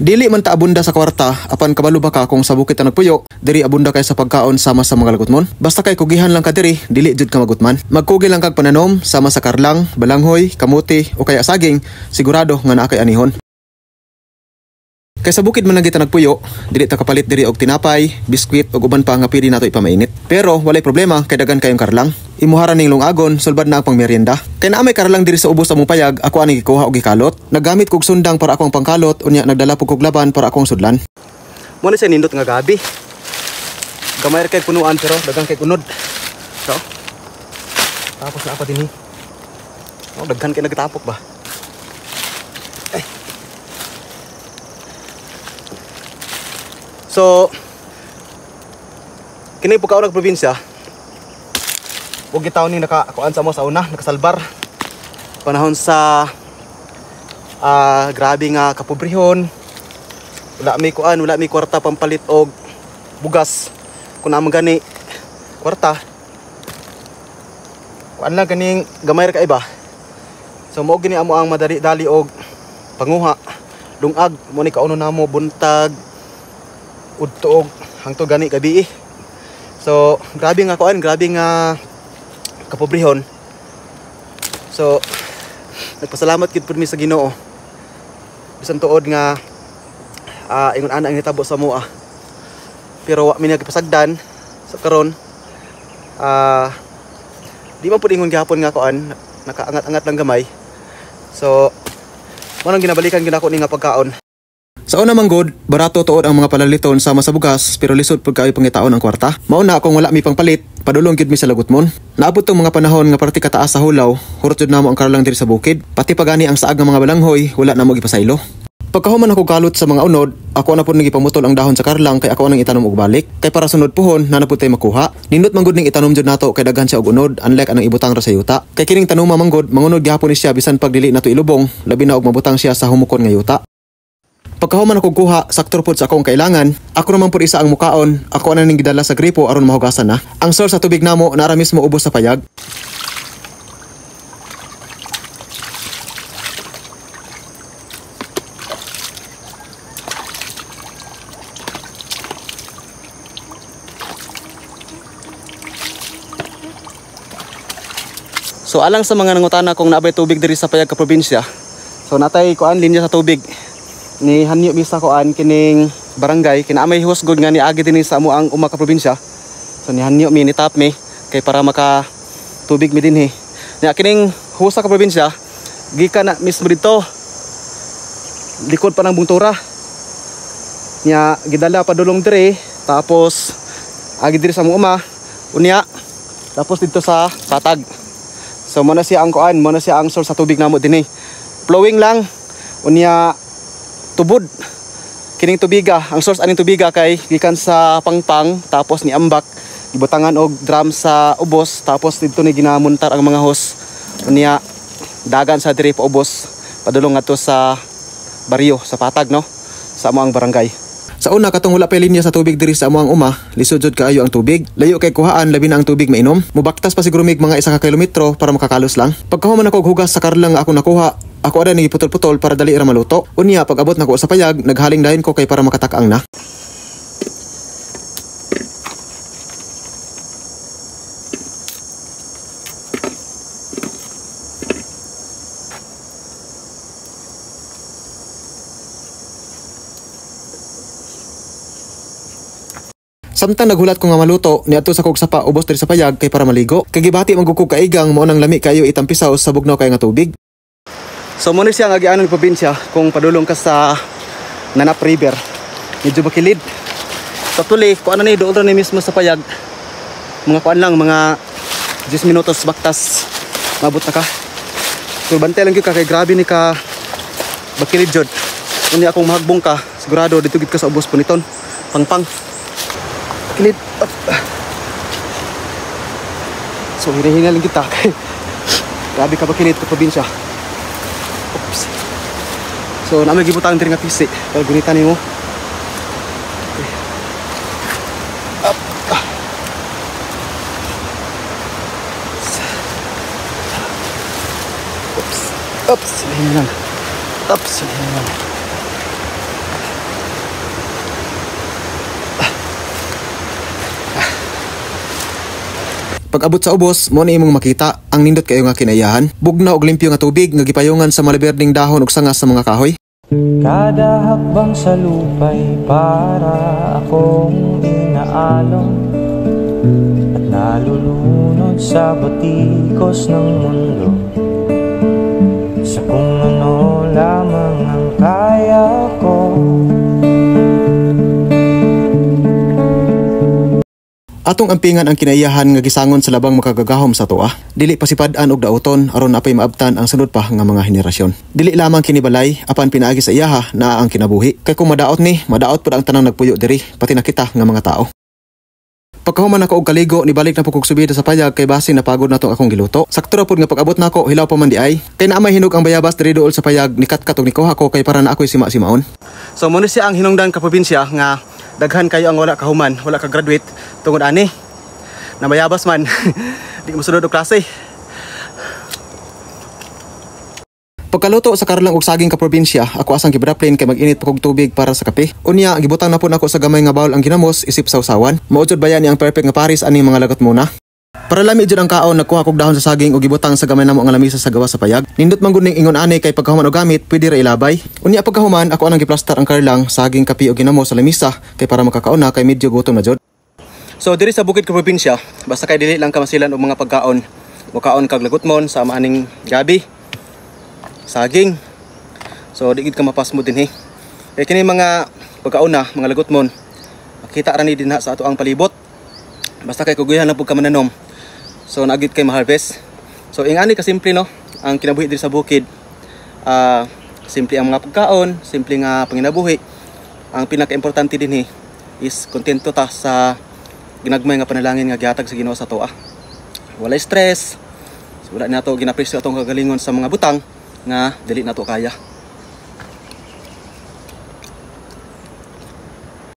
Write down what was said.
Dili man ta abunda sa kwarta, apan kabalo ba ka kung sa bukid ta nagpuyo, diri abunda kay sa pagkaon sama sa mga lagutmon. Basta kay kugihan lang ka diri, dili jud ka magutman. Magkugi lang kag pananom sama sa karlang, balanghoy, kamuti o kaya saging, sigurado nga naa kay anihon. Kay sa bukid man lang kita nagpuyo, dili ta kapalit diri og tinapay, biskwit ug uban pa nga pwede nato ipamainit. Pero walay problema kay daghan kayong karlang. Imuhara ning lungagon, sulbad na ang pangmeryenda. Kay naa may karlang diri sa ubos among payag, ako ani gikuha og gikalot. Naggamit kog sundang para akong pangkalot, unya nagdala pug kog laban para akong sudlan. Mo na siya nindot nga gabi. Gamay ra kay punuan pero daghang kay kunod. So. Tapos na ako dinhi. Oh, daghan kay nagtapok ba. So, kini po kaunang probinsya. Huwag gitaw ni nakakuan sa mo sa una, nakasalbar. Panahon sa grabe nga kapobrehon. Wala may kwarta pampalit og bugas. Kung naman gani kwarta, kuan lang ganing gamay ra kay iba. So mo gini amo ang madali-dali og panguha, lungag mo ni kauno namo buntag udto hangtod gani gabi. So grabe nga kapobrehon. So nagpasalamat gid pud mi sa Ginoo. Bisan tuod nga ingon ana ang hitabo sa moa. Pero wa mi nagpasagdan sa karon. Di man pud ingon gihapon nga kuan, nakaangat-angat lang gamay. So mo nang ginabalikan gid ako ni nga pagkaon. Sa una manggod, barato tuod ang mga palaliton sama sa bugas pero lisod pud kaayo pangitaon ang kwarta. Mauna akong wala mi pangpalit, padulong gid mi sa lagutmon. Naabot tong mga panahon nga parti kataas sa hulaw, hurot jud namo ang karlang diri sa bukid. Pati pagani ang saag nga mga balanghoy, wala na mo gipasaylo. Pagkahuman ako kalot sa mga unod, ako na pud nagipamutol ang dahon sa karlang kay ako nang itanom og balik. Kay para sunod puhon, na pud tay makuha. Nindot manggod ning itanom jud nato kay daghan siya og unod, unlike anang ibutang ra sa yuta. Kay kining tanuma manggod, mangunod gyapon ni siya bisan pag dili nato ilubong, labi na og mabutang siya sa humukon nga yuta. Pagkahuman ako kuha, sakto pod sa akong kailangan, ako naman pod isa ang mukaon, ako na ning gidala sa gripo aron mahugasan na. Ang source sa tubig namo nara mismo ubos sa payag. So alang sa mga nangutana kung naabay tubig diri sa payag ka probinsya. So natay kuan linya sa tubig ni hanyo bisa koan kining barangay kinaamay husgod nga ni agi dinhi sa amo ang uma ka probinsya. So ni hanyo mi ni tap mi kay para maka tubig mi dinhi. Nya kining husa ka probinsya gikan na mismo dito. Likod pa ng Bungtura. Nya gidala pa dulong diri tapos agi diri sa amo uma unya tapos dito sa Patag. So mo na siya ang koan, mo na siya ang source sa tubig namo dinhi. Flowing lang unya tubod kining tubiga. Ang source aning tubiga kay gikan sa Pangpang tapos ni ambak gibutangan og drum sa ubos tapos didto ni ginamuntar ang mga hose unya dagan sa diri pa ubos padulong ngadto sa baryo sa Patag no sa amo ang barangay. Sa una katong wala pa linya sa tubig diri sa amo ang uma, lisod jud kaayo ang tubig. Layo kay kuhaan labi na ang tubig mainom. Mubaktas pa siguro mig mga 1 kilometro para makakalos lang. Pagkahuman ako og hugas sa karlang ako nakuha, ako ada ni putol-putol para dali ra maluto. Unya pag abot nako sa payag, naghaling dayon ko kay para makatakaang na. Samtang naghulat ko nga maluto, niadto sa kog sapa ubos diri sa payag kay para maligo. Kay gibati magugkog kaigang mao nang lami kayo itampisaw sa bugnaw kay nga tubig. So mo ni siya nga gianon probinsya kung padulong ka sa Nanap River. Medyo bakilid. So tuli ko ano ni doon ra ni mismo sa payag. Mga kuan lang mga 10 minutos baktas mabot na ka. So bantay lang gyud ka kay grabe ni ka bakilid jud. Unya akong mahagbong ka, sigurado dito gid ka sa ubos puniton. Pangpang. Kilit. So hinahinga lang kita. Grabe ka ba kilit sa probinsya. Oops. So namin gibutang diri nga pisi. Pero gunitan nimo. Okay. Up. Oops. Oops. Hinahinga lang. Oops. Hinahinga lang. Pag abot sa ubos, mo na imong makita ang nindot kayo nga kinaiyahan. Bugnaw og limpyo nga tubig nga gipayungan sa malaberding dahon ug sangas sa mga kahoy. Kada hakbang sa lupay para akong inaalon at nalulunod sa batikos ng mundo, sa kung ano lamang ang kaya ko. Atong ampingan ang kinaiyahan nga gisangon sa labang makagagahom sa tuwa. Dili pasipad-an og dauton aron apay maabtan ang sunod pa nga mga henerasyon. Dili lamang kinibalay apan pinaagi sa iyaha na ang kinabuhi. Kay kung madaot pud ang tanang nagpuyo diri, pati na kita nga mga tao. Pagkahuman ako og kaligo, nibalik na po kog subida sa payag kay basin napagod na tong akong giluto. Sakto ra pud nga pag-abot nako, hilaw pa man di ay. Kay naa may hinog ang bayabas diri duol sa payag, nikat-kat og nikuha ko kay para na ako'y sima-simaon. So mo siya ang hinungdan ka probinsya nga daghan kayo ang wala kahuman, wala ka graduate tungod ani na mayabas man di mo sunod og klase. Pagkaluto sa karolang og saging ka probinsya, ako asang gibraplane kay mag-init pa kog tubig para sa kape. Unya gibutang na pud ako sa gamay nga bawl ang ginamos isip sawsawan. Maudjod ba yan ang perfect nga paris ani mga lagot muna. Para lami jud ang kaon, nagkuha kog dahon sa saging ug gibutang sa gamay namo nga lamisa sa gawas sa payag. Nindot man gud ning ingon ani kay pagkahuman og gamit pwede ra ilabay. Unya pagkahuman ako anang giplastar ang karlang saging kape ug ginamos sa lamisa kay para makakaon na kay medyo gutom na jud. So diri sa bukid ka probinsya, basta kay dili lang ka masilan og mga pagkaon. Mukaon kag lagutmon sa maaning gabi, saging. So di gid ka mapas mo dinhi. Kay kini mga pagkaon na, mga lagutmon, makita ra ni dinha sa ato ang palibot. Basta kay kuguyahan lang pud ka mananom. So naagit kay ma-harvest. So ingani ka simple no, ang kinabuhi diri sa bukid. Simple ang mga pagkaon, simple nga panginabuhi. Ang pinaka-importante dinhi is kontento ta sa ginagmay nga panalangin nga gihatag sa Ginoo sa tuwa. Walay stress. So, wala nato ginapresyo atong kagalingon sa mga butang nga dili nato kaya.